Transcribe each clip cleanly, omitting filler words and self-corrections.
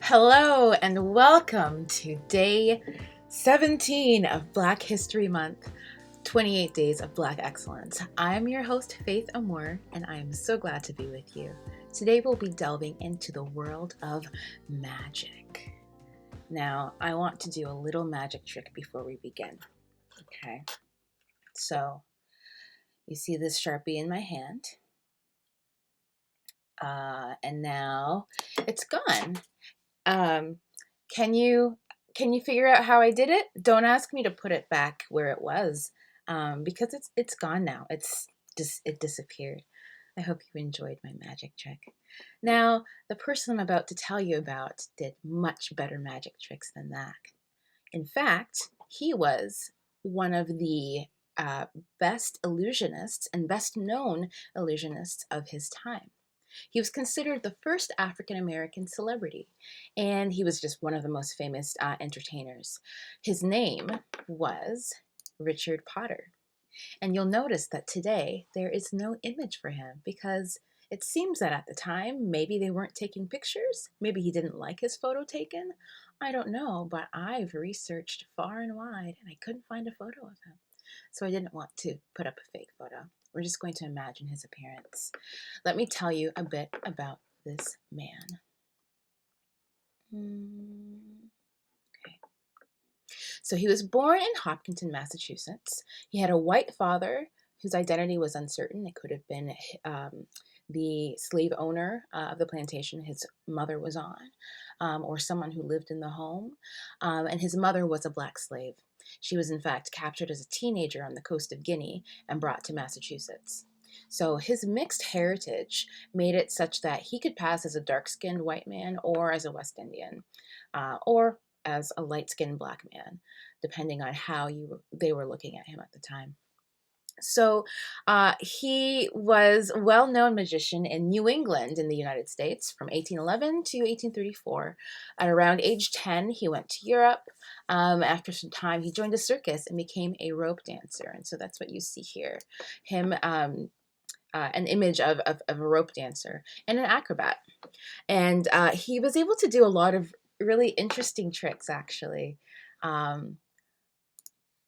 Hello and welcome to day 17 of Black History Month, 28 Days of Black Excellence. I'm your host, Faith Amour, and I am so glad to be with you. Today we'll be delving into the world of magic. Now, I want to do a little magic trick before we begin. Okay, so you see this Sharpie in my hand, and now it's gone. Can you figure out how I did it? Don't ask me to put it back where it was, because it's gone now. It disappeared. I hope you enjoyed my magic trick. Now, the person I'm about to tell you about did much better magic tricks than that. In fact, he was one of the best illusionists and best known illusionists of his time. He was considered the first African American celebrity, and he was just one of the most famous entertainers. His name was Richard Potter. And you'll notice that today there is no image for him because it seems that at the time, maybe they weren't taking pictures. Maybe he didn't like his photo taken. I don't know, but I've researched far and wide and I couldn't find a photo of him. So I didn't want to put up a fake photo. We're just going to imagine his appearance. Let me tell you a bit about this man. Okay. So he was born in Hopkinton, Massachusetts. He had a white father whose identity was uncertain. It could have been the slave owner of the plantation his mother was on, or someone who lived in the home. And his mother was a black slave. She was, in fact, captured as a teenager on the coast of Guinea and brought to Massachusetts. So his mixed heritage made it such that he could pass as a dark-skinned white man or as a West Indian, or as a light-skinned black man, depending on how they were looking at him at the time. So he was a well-known magician in New England in the United States from 1811 to 1834. At around age 10, he went to Europe. After some time, he joined a circus and became a rope dancer. And so that's what you see here. Him, an image of a rope dancer and an acrobat. And he was able to do a lot of really interesting tricks, actually.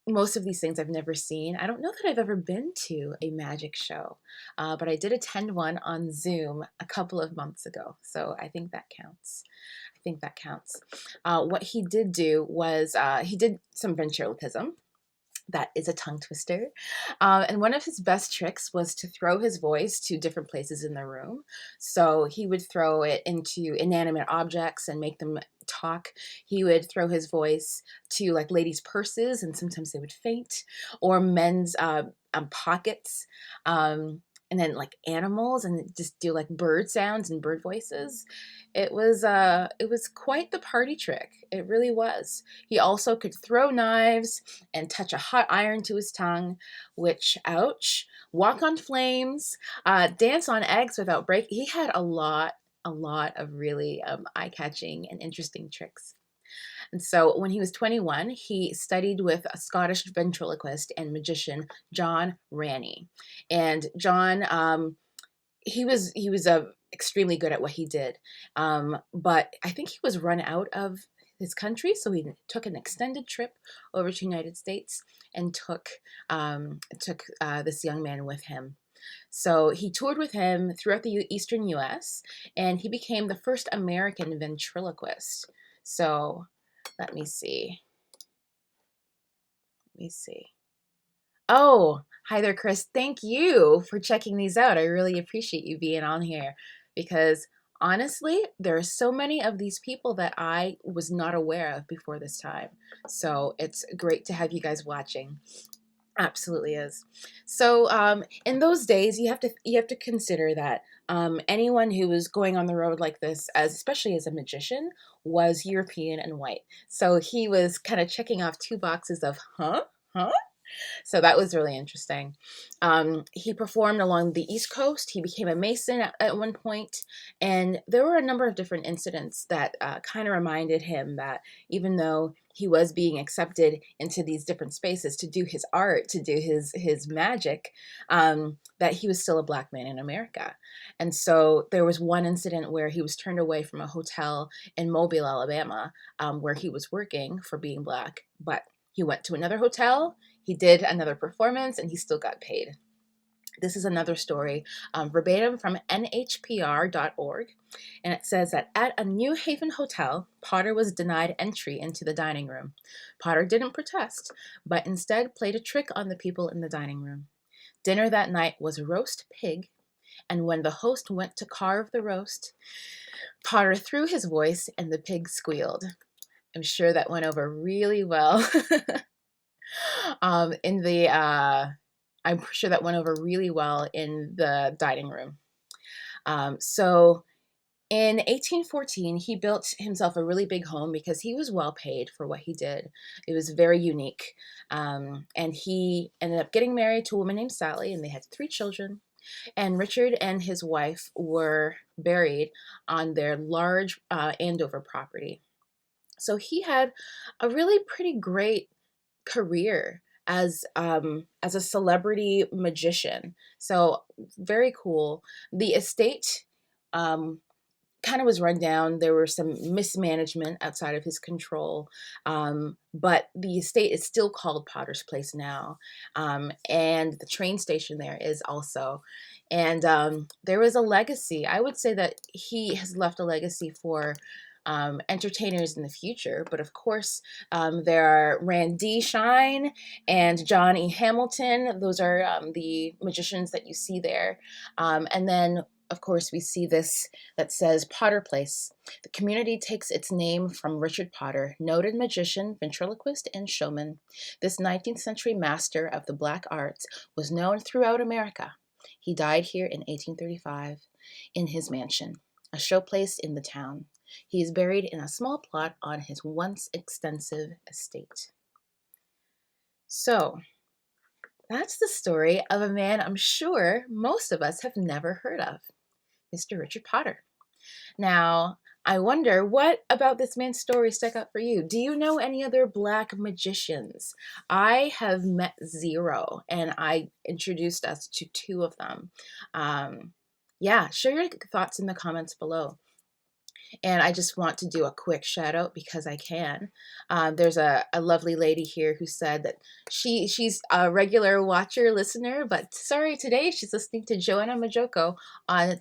Most of these things I've never seen. I don't know that I've ever been to a magic show, but I did attend one on Zoom a couple of months ago. So I think that counts. I think that counts. What he did do was he did some ventriloquism. That is a tongue twister. And one of his best tricks was to throw his voice to different places in the room. So he would throw it into inanimate objects and make them talk. He would throw his voice to like ladies' purses, and sometimes they would faint, or men's pockets. And then like animals, and just do like bird sounds and bird voices. It was quite the party trick. It really was. He also could throw knives and touch a hot iron to his tongue, which, ouch, walk on flames, dance on eggs without break. He had a lot of really eye-catching and interesting tricks. And so when he was 21, he studied with a Scottish ventriloquist and magician, John Ranney. And John, he was extremely good at what he did. But I think he was run out of his country, so he took an extended trip over to the United States and took this young man with him. So he toured with him throughout the eastern U.S., and he became the first American ventriloquist. So let me see. Let me see. Oh, hi there, Chris. Thank you for checking these out. I really appreciate you being on here because honestly, there are so many of these people that I was not aware of before this time. So it's great to have you guys watching. Absolutely is. So in those days, you have to consider that anyone who was going on the road like this, especially as a magician, was European and white. So he was kind of checking off two boxes of huh. So that was really interesting. He performed along the East Coast. He became a Mason at one point, and there were a number of different incidents that kind of reminded him that even though he was being accepted into these different spaces to do his art, to do his magic, that he was still a Black man in America. And so there was one incident where he was turned away from a hotel in Mobile, Alabama, where he was working for being Black, but he went to another hotel, he did another performance, and he still got paid. This is another story, verbatim from nhpr.org, and it says that at a New Haven hotel, Potter was denied entry into the dining room. Potter didn't protest, but instead played a trick on the people in the dining room. Dinner that night was roast pig, and when the host went to carve the roast, Potter threw his voice and the pig squealed. I'm sure that went over really well in the I'm sure that went over really well in the dining room. So in 1814, he built himself a really big home because he was well paid for what he did. It was very unique. And he ended up getting married to a woman named Sally, and they had 3 children. And Richard and his wife were buried on their large Andover property. So he had a really pretty great career as a celebrity magician. So very cool. The estate kind of was run down. There were some mismanagement outside of his control, but the estate is still called Potter's Place now, and the train station there is also. And there was a legacy. I would say that he has left a legacy for entertainers in the future. But of course, there are Rand D. Shine and John E. Hamilton. Those are the magicians that you see there. And then, of course, we see this that says Potter Place. The community takes its name from Richard Potter, noted magician, ventriloquist, and showman. This 19th century master of the black arts was known throughout America. He died here in 1835 in his mansion, a showplace in the town. He is buried in a small plot on his once extensive estate. So, that's the story of a man I'm sure most of us have never heard of, Mr. Richard Potter. Now, I wonder, what about this man's story stuck out for you? Do you know any other Black magicians? I have met 0, and I introduced us to 2 of them. Yeah, share your thoughts in the comments below. And I just want to do a quick shout out because I can. There's a lovely lady here who said that she's a regular watcher, listener, but sorry, today she's listening to Joanna Majoko on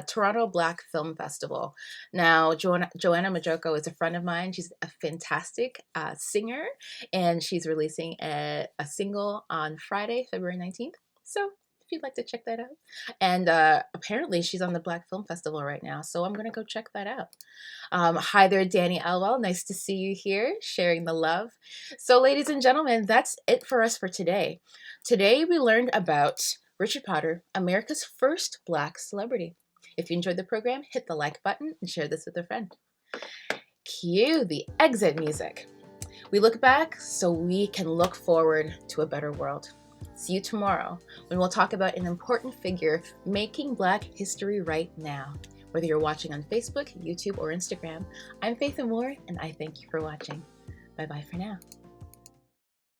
Toronto Black Film Festival. Now, Joanna Majoko is a friend of mine. She's a fantastic singer, and she's releasing a single on Friday, February 19th. So if you'd like to check that out. And apparently she's on the Black Film Festival right now, so I'm gonna go check that out. Hi there, Danny Elwell. Nice to see you here, sharing the love. So ladies and gentlemen, that's it for us for today. Today we learned about Richard Potter, America's first Black celebrity. If you enjoyed the program, hit the like button and share this with a friend. Cue the exit music. We look back so we can look forward to a better world. See you tomorrow when we'll talk about an important figure making Black history right now. Whether you're watching on Facebook, YouTube, or Instagram, I'm Faith Moore, and I thank you for watching. Bye-bye for now.